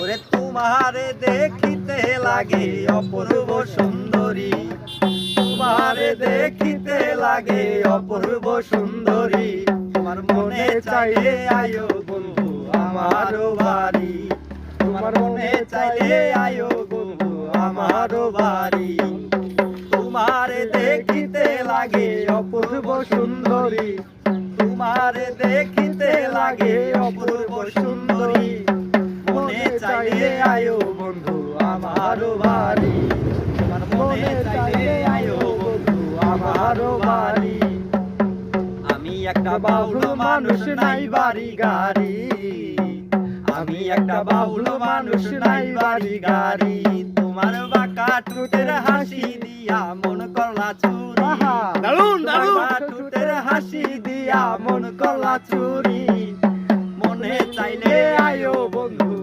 ওরে তোমারে দেখিতে লাগে অপূর্ব সুন্দরী, তোমারে দেখিতে লাগে অপূর্ব সুন্দরী। তোমার মনে চাইলে আয়ো বন্ধু আমার বাড়ি, তোমার মনে চাইলে আয়ো বন্ধু আমার বাড়ি। তোমারে দেখিতে লাগে অপূর্ব সুন্দরী, তোমারে দেখিতে লাগে অপূর্ব সুন্দরী। মনে চাইলে আয়ো বন্ধু আমার বাড়ি, তোমার মনে চাইলে আয়ো বন্ধু আমার বাড়ি। আমি একটা বাউল মানুষ নাই বাড়ি গাড়ি, আমি একটা বাউল মানুষ নাই বাড়ি গাড়ি। তোমার বাঁকা ঠোঁটের হাসি দিয়া মন করলা চুরি, দারুণ দারুণ। বাঁকা ঠোঁটের হাসি দিয়া মন করলা চুরি। মনে চাইলে আয়ো বন্ধু।